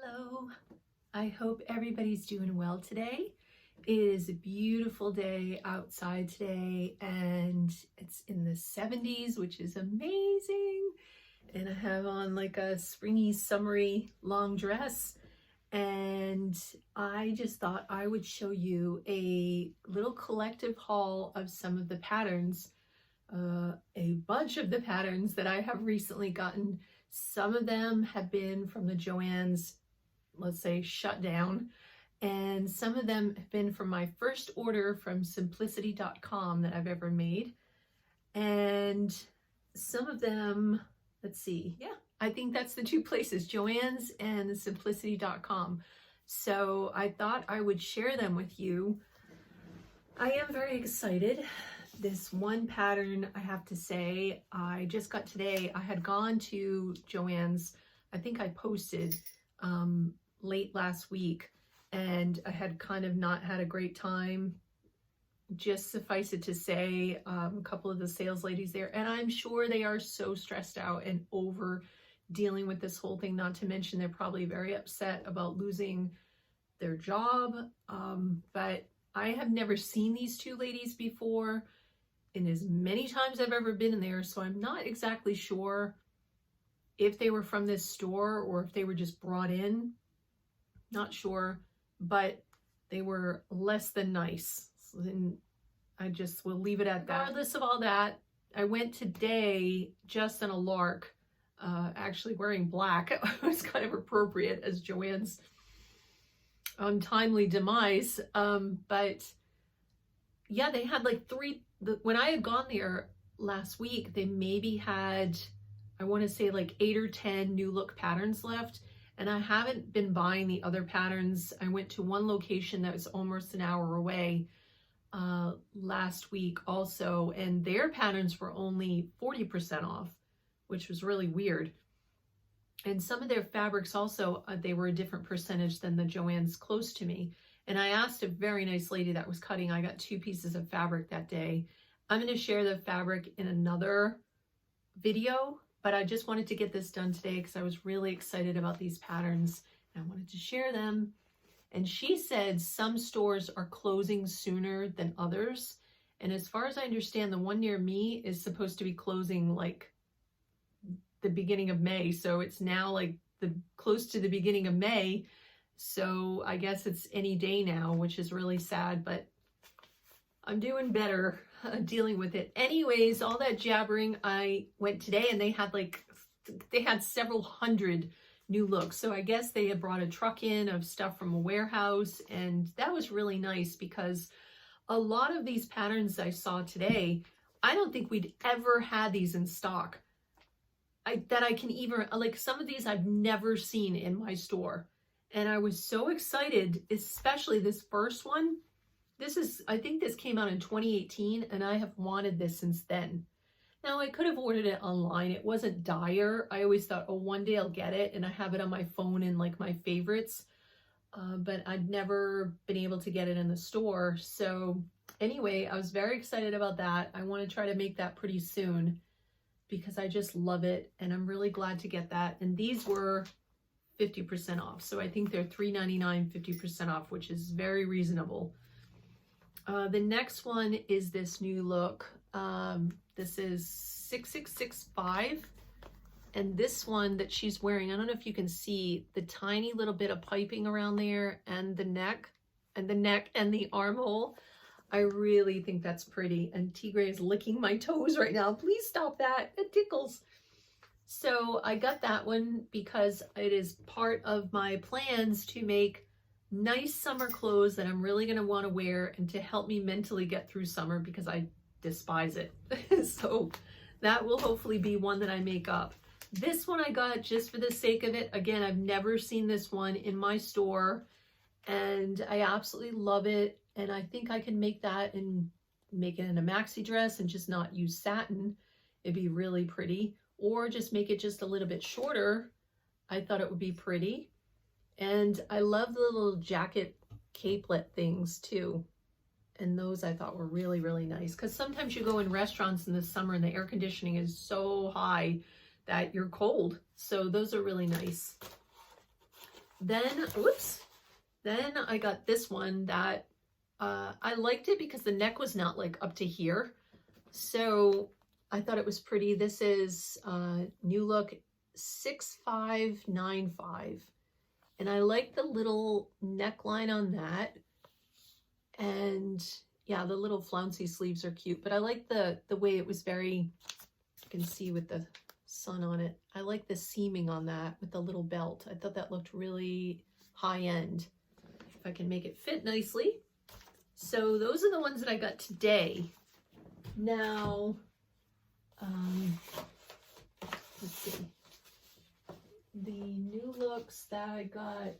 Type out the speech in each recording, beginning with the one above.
Hello, I hope everybody's doing well today. It is a beautiful day outside today and it's in the 70s, which is amazing. And I have on like a springy, summery long dress. And I just thought I would show you a little collective haul of some of the patterns, a bunch of the patterns that I have recently gotten. Some of them have been from the Joann's, let's say, shutdown, and some of them have been from my first order from simplicity.com that I've ever made. And some of them, let's see, yeah, I think that's the two places, Joann's and simplicity.com. So I thought I would share them with you. I am very excited. This one pattern, I have to say, I just got today. I had gone to Joann's, I think I posted late last week, and I had kind of not had a great time. Just suffice it to say, a couple of the sales ladies there, and I'm sure they are so stressed out and over dealing with this whole thing, not to mention they're probably very upset about losing their job. But I have never seen these two ladies before in as many times I've ever been in there, so I'm not exactly sure if they were from this store or if they were just brought in. Not sure, but they were less than nice. So then I just will leave it at that. Regardless of all that, I went today just on a lark, actually wearing black. It was kind of appropriate as Joann's untimely demise. But yeah, they had like when I had gone there last week, they maybe had, I want to say like 8 or 10 new look patterns left. And I haven't been buying the other patterns. I went to one location that was almost an hour away last week also, and their patterns were only 40% off, which was really weird. And some of their fabrics also, they were a different percentage than the Joann's close to me. And I asked a very nice lady that was cutting. I got 2 pieces of fabric that day. I'm going to share the fabric in another video, but I just wanted to get this done today because I was really excited about these patterns and I wanted to share them. And she said some stores are closing sooner than others. And as far as I understand, the one near me is supposed to be closing like the beginning of May. So it's now like close to the beginning of May. So I guess it's any day now, which is really sad, but I'm doing better dealing with it. Anyways, all that jabbering, I went today and they had several hundred new looks. So I guess they had brought a truck in of stuff from a warehouse, and that was really nice because a lot of these patterns I saw today, I don't think we'd ever had these in stock. That I can even, like some of these I've never seen in my store. And I was so excited, especially this first one. I think this came out in 2018 and I have wanted this since then. Now I could have ordered it online. It wasn't dire. I always thought, oh, one day I'll get it, and I have it on my phone in like my favorites. But I'd never been able to get it in the store. So anyway, I was very excited about that. I want to try to make that pretty soon because I just love it. And I'm really glad to get that. And these were 50% off. So I think they're $3.99, 50% off, which is very reasonable. The next one is this new look. This is 6665. And this one that she's wearing, I don't know if you can see the tiny little bit of piping around there and the neck and the armhole. I really think that's pretty. And Tigre is licking my toes right now. Please stop that. It tickles. So I got that one because it is part of my plans to make nice summer clothes that I'm really going to want to wear and to help me mentally get through summer because I despise it. So that will hopefully be one that I make up. This one I got just for the sake of it. Again, I've never seen this one in my store and I absolutely love it. And I think I can make that and make it in a maxi dress and just not use satin. It'd be really pretty. Or just make it just a little bit shorter. I thought it would be pretty. And I love the little jacket capelet things too. And those I thought were really, really nice. Because sometimes you go in restaurants in the summer and the air conditioning is so high that you're cold. So those are really nice. Then, then I got this one that I liked it because the neck was not like up to here. So I thought it was pretty. This is New Look 6595. And I like the little neckline on that. And yeah, the little flouncy sleeves are cute. But I like the way it was very, you can see with the sun on it. I like the seaming on that with the little belt. I thought that looked really high end. If I can make it fit nicely. So those are the ones that I got today. Now, let's see. The New Looks that I got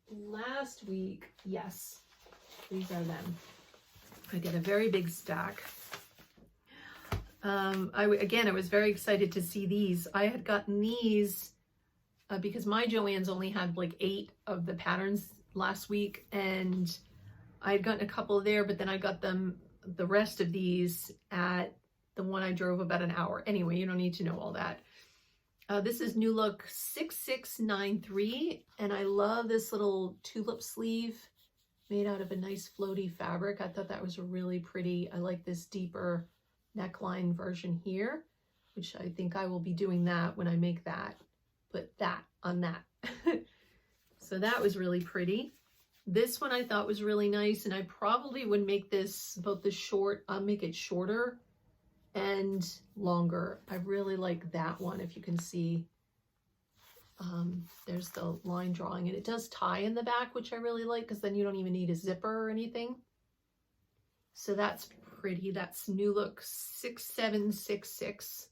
last week, yes, these are them. I got a very big stack. I was very excited to see these. I had gotten these because my Joann's only had like 8 of the patterns last week, and I had gotten a couple there, but then I got the rest of these at the one I drove about an hour. Anyway, you don't need to know all that. This is New Look 6693, and I love this little tulip sleeve made out of a nice floaty fabric. I thought that was really pretty. I like this deeper neckline version here, which I think I will be doing that when I make that. Put that on that. So that was really pretty. This one I thought was really nice, and I probably would make this about the short. I'll make it shorter and longer. I really like that one. If you can see, there's the line drawing, and it does tie in the back, which I really like, because then you don't even need a zipper or anything. So that's pretty. That's New Look 6766.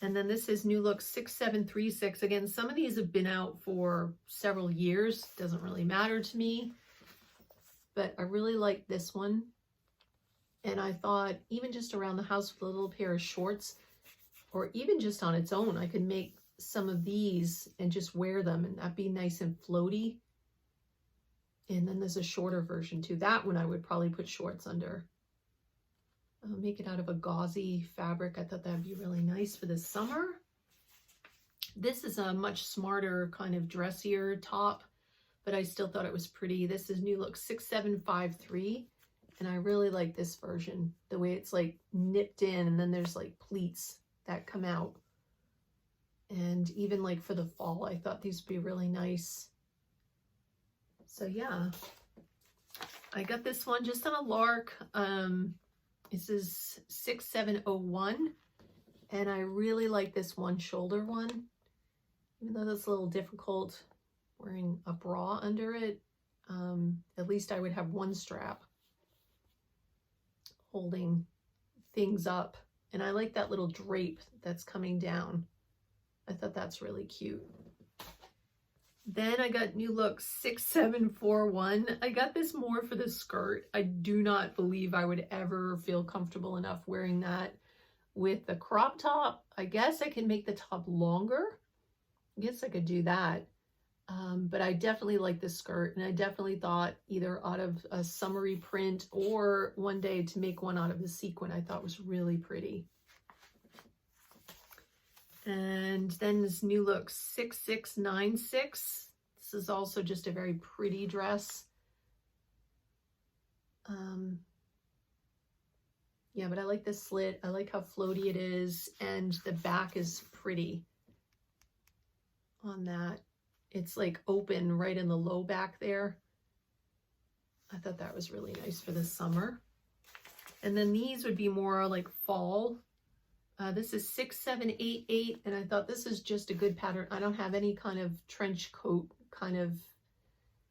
And then this is New Look 6736. Again, some of these have been out for several years. Doesn't really matter to me. But I really like this one. And I thought even just around the house with a little pair of shorts, or even just on its own, I could make some of these and just wear them, and that'd be nice and floaty. And then there's a shorter version too. That one I would probably put shorts under. Make it out of a gauzy fabric. I thought that'd be really nice for the summer. This is a much smarter kind of dressier top, but I still thought it was pretty. This is New Look 6753, and I really like this version. The way it's like nipped in, and then there's like pleats that come out. And even like for the fall, I thought these would be really nice. So yeah, I got this one just on a lark. This is 6701, and I really like this one shoulder one, even though that's a little difficult wearing a bra under it. At least I would have one strap holding things up, and I like that little drape that's coming down. I thought that's really cute. Then I got New Look 6741. I got this more for the skirt. I do not believe I would ever feel comfortable enough wearing that with the crop top. I guess I can make the top longer. I guess I could do that. But I definitely like the skirt, and I definitely thought either out of a summery print or one day to make one out of the sequin, I thought was really pretty. And then this New Look 6696. This is also just a very pretty dress. Yeah, but I like the slit. I like how floaty it is, and the back is pretty on that. It's like open right in the low back there. I thought that was really nice for the summer. And then these would be more like fall. This is 6788, and I thought this is just a good pattern. I don't have any kind of trench coat kind of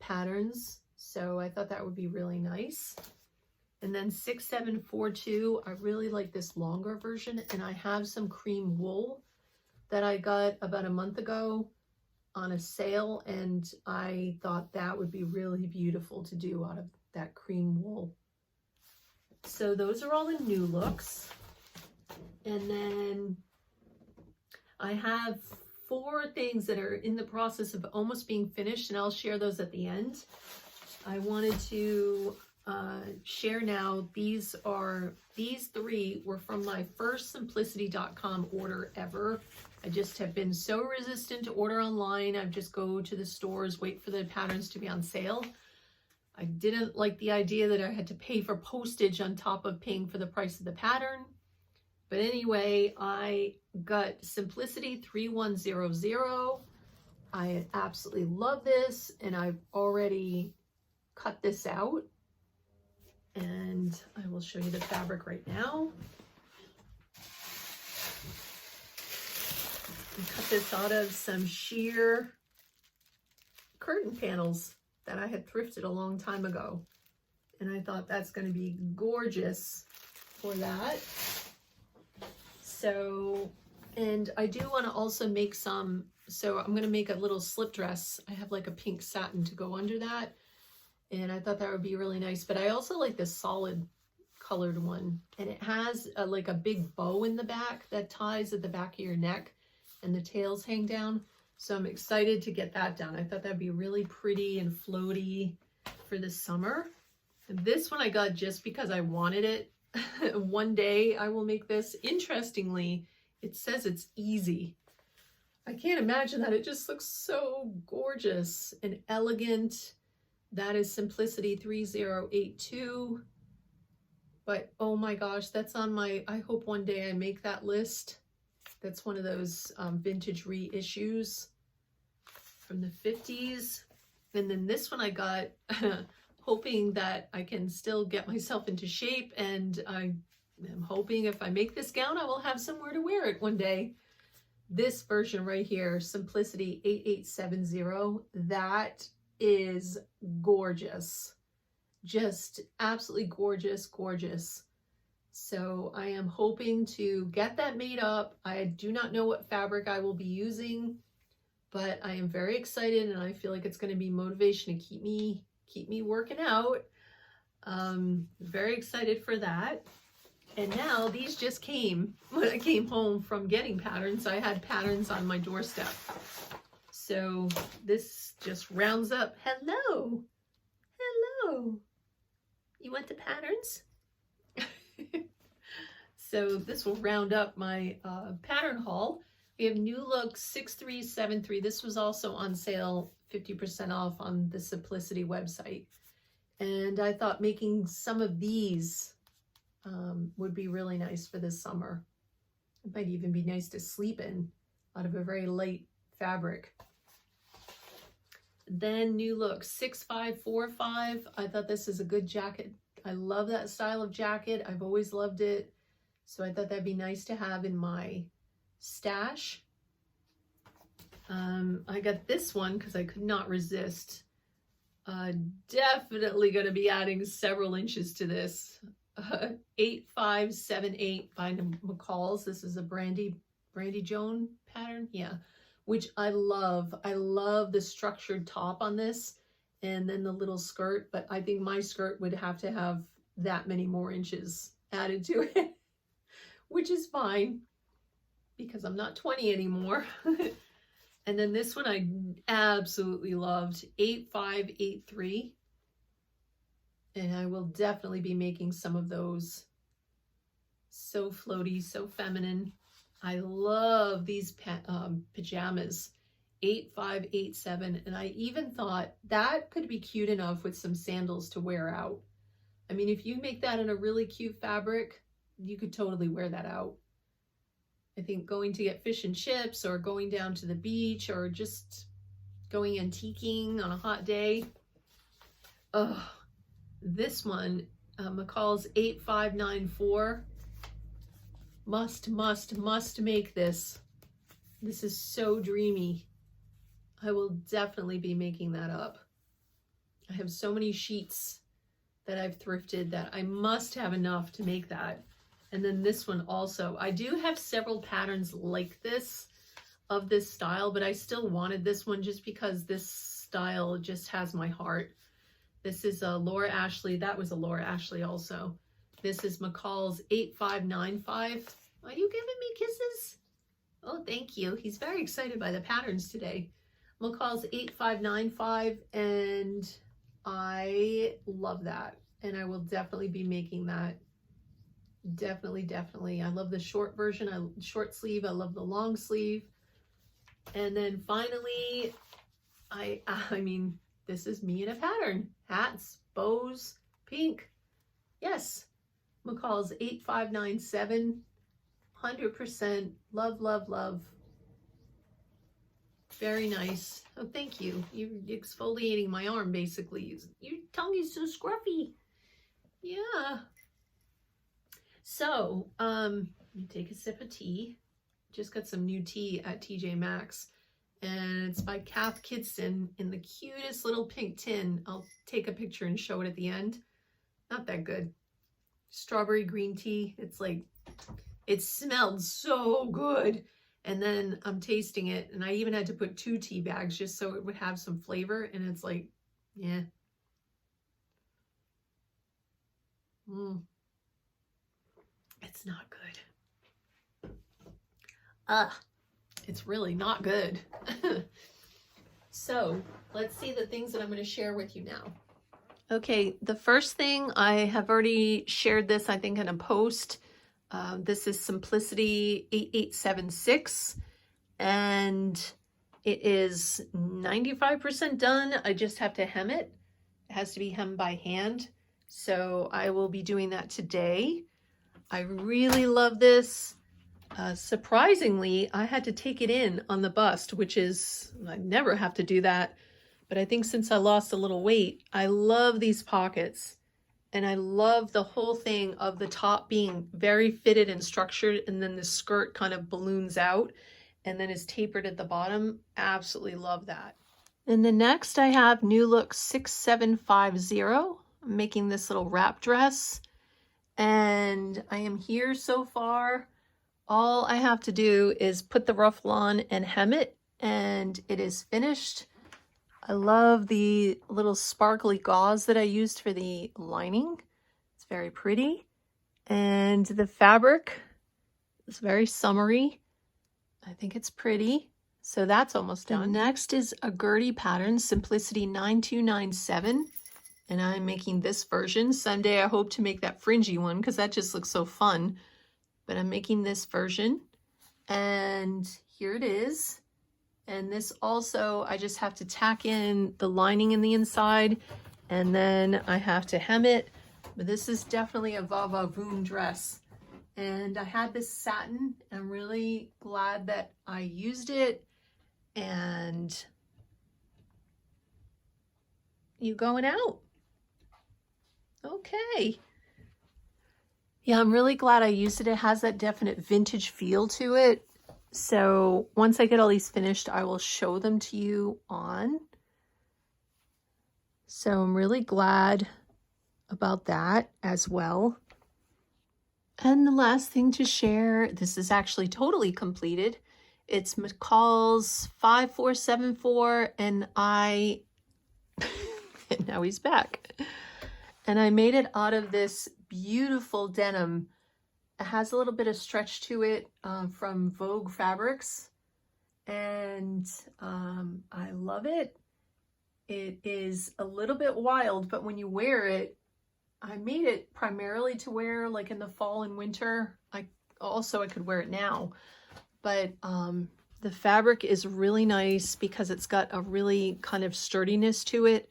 patterns, so I thought that would be really nice. And then 6742, I really like this longer version, and I have some cream wool that I got about a month ago on a sale, and I thought that would be really beautiful to do out of that cream wool. So those are all the New Looks. And then I have 4 things that are in the process of almost being finished, and I'll share those at the end. I wanted to share now. These three were from my first simplicity.com order ever. I just have been so resistant to order online. I just go to the stores, wait for the patterns to be on sale. I didn't like the idea that I had to pay for postage on top of paying for the price of the pattern. But anyway, I got Simplicity 3100. I absolutely love this, and I've already cut this out. And I will show you the fabric right now. I cut this out of some sheer curtain panels that I had thrifted a long time ago. And I thought that's going to be gorgeous for that. So, and I do want to also make some, so I'm going to make a little slip dress. I have like a pink satin to go under that. And I thought that would be really nice. But I also like this solid colored one. And it has like a big bow in the back that ties at the back of your neck. And the tails hang down. So I'm excited to get that done. I thought that'd be really pretty and floaty for the summer. And this one I got just because I wanted it. One day I will make this. Interestingly, it says it's easy. I can't imagine that. It just looks so gorgeous and elegant. That is Simplicity 3082. But oh my gosh, that's on my, I hope one day I make that list. That's one of those vintage reissues from the 50s. And then this one I got hoping that I can still get myself into shape. And I am hoping if I make this gown, I will have somewhere to wear it one day. This version right here, Simplicity 8870, that is gorgeous. Just absolutely gorgeous, gorgeous. So I am hoping to get that made up. I do not know what fabric I will be using, but I am very excited, and I feel like it's going to be motivation to keep me working out. Very excited for that. And now these just came when I came home from getting patterns. I had patterns on my doorstep. So this just rounds up. Hello. Hello. You want the patterns? So this will round up my pattern haul. We have New Look 6373. This was also on sale, 50% off on the Simplicity website. And I thought making some of these would be really nice for this summer. It might even be nice to sleep in out of a very light fabric. Then New Look 6545. I thought this is a good jacket. I love that style of jacket. I've always loved it. So I thought that'd be nice to have in my stash. I got this one because I could not resist. Definitely going to be adding several inches to this. 8578 by McCall's. This is a Brandy Joan pattern. Yeah, which I love. I love the structured top on this and then the little skirt. But I think my skirt would have to have that many more inches added to it. Which is fine because I'm not 20 anymore. And then this one I absolutely loved, 8583. And I will definitely be making some of those. So floaty, so feminine. I love these pajamas, 8587. And I even thought that could be cute enough with some sandals to wear out. I mean, if you make that in a really cute fabric, you could totally wear that out. I think going to get fish and chips or going down to the beach or just going antiquing on a hot day. Oh, this one, McCall's 8594. Must make this. This is so dreamy. I will definitely be making that up. I have so many sheets that I've thrifted that I must have enough to make that. And then this one also. I do have several patterns like this, of this style, but I still wanted this one just because this style just has my heart. This is a Laura Ashley. That was a Laura Ashley also. This is McCall's 8595. Are you giving me kisses? Oh, thank you. He's very excited by the patterns today. McCall's 8595, and I love that. and I will definitely be making that. Definitely. I love the short version, short sleeve. I love the long sleeve. And then finally, I mean, this is me in a pattern. Hats, bows, pink. Yes, McCall's 8597. 100%. Love. Very nice. Oh, thank you. You're exfoliating my arm, basically. Your tongue is so scruffy. Yeah. So, let me take a sip of tea. Just got some new tea at TJ Maxx. And it's by Kath Kidston in the cutest little pink tin. I'll take a picture and show it at the end. Not that good. Strawberry green tea. It's like, it smelled so good. And then I'm tasting it, and I even had to put 2 tea bags just so it would have some flavor. And it's like, yeah. It's not good. It's really not good. So let's see the things that I'm going to share with you now. Okay, the first thing, I have already shared this, I think, in a post. This is Simplicity 8876, and it is 95% done. I just have to hem it. It has to be hemmed by hand, so I will be doing that today. I really love this. Surprisingly, I had to take it in on the bust, which is, I never have to do that. But I think since I lost a little weight, I love these pockets. And I love the whole thing of the top being very fitted and structured, and then the skirt kind of balloons out and then is tapered at the bottom. Absolutely love that. And the next I have New Look 6750. I'm making this little wrap dress. And I am here so far. All I have to do is put the ruffle on and hem it, and it is finished. I love the little sparkly gauze that I used for the lining. It's very pretty. And the fabric is very summery. I think it's pretty. So that's almost done. Next is a Gertie pattern, Simplicity 9297. And I'm making this version. Someday I hope to make that fringy one because that just looks so fun. But I'm making this version. And here it is. And this also, I just have to tack in the lining in the inside, and then I have to hem it. But this is definitely a va-va-voom dress. And I had this satin. I'm really glad that I used it. And you going out? Okay. Yeah, I'm really glad I used it. It has that definite vintage feel to it. So once I get all these finished, I will show them to you on. So I'm really glad about that as well. And the last thing to share, this is actually totally completed. It's McCall's 5474, and and now he's back. And I made it out of this beautiful denim. It has a little bit of stretch to it from Vogue Fabrics, and I love it. It is a little bit wild, but when you wear it, I made it primarily to wear like in the fall and winter. I could wear it now, but the fabric is really nice because it's got a really kind of sturdiness to it,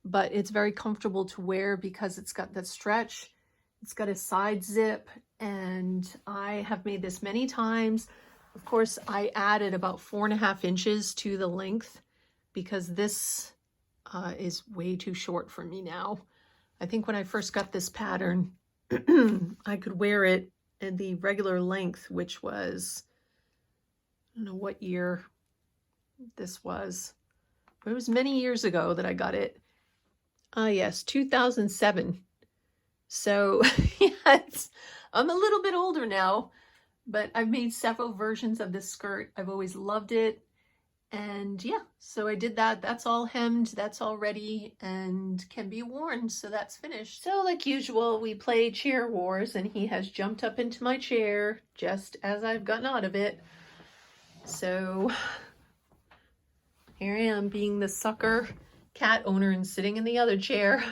but it's very comfortable to wear because it's got that stretch. It's got a side zip, and I have made this many times. Of course, I added about 4.5 inches to the length because this is way too short for me now. I think when I first got this pattern, I could wear it in the regular length, which was, I don't know what year this was, but it was many years ago that I got it. Yes, 2007. So yes, I'm a little bit older now, but I've made several versions of this skirt. I've always loved it. And yeah, so I did that. That's all hemmed, that's all ready and can be worn. So that's finished. So like usual, we play chair wars, and he has jumped up into my chair just as I've gotten out of it. So here I am being the sucker cat owner and sitting in the other chair.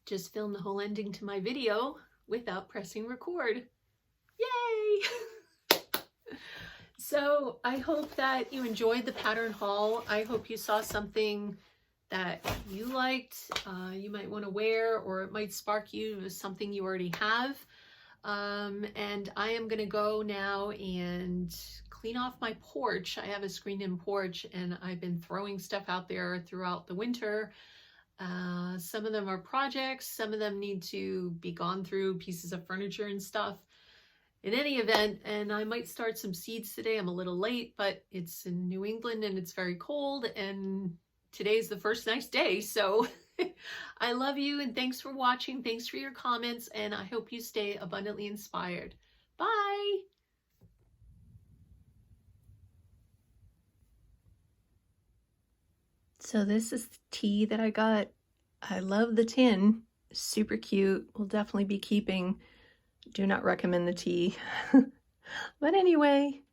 just filmed the whole ending to my video without pressing record. Yay! So I hope that you enjoyed the pattern haul. I hope you saw something that you liked, you might want to wear, or it might spark you with something you already have. And I am gonna go now and clean off my porch. I have a screened-in porch and I've been throwing stuff out there throughout the winter. Some of them are projects, some of them need to be gone through, pieces of furniture and stuff. In any event, and I might start some seeds today. I'm a little late, but it's in New England and it's very cold, and today's the first nice day, so I love you and thanks for watching. Thanks for your comments, and I hope you stay abundantly inspired. Bye! So this is the tea that I got. I love the tin. Super cute. We'll definitely be keeping. Do not recommend the tea. But anyway,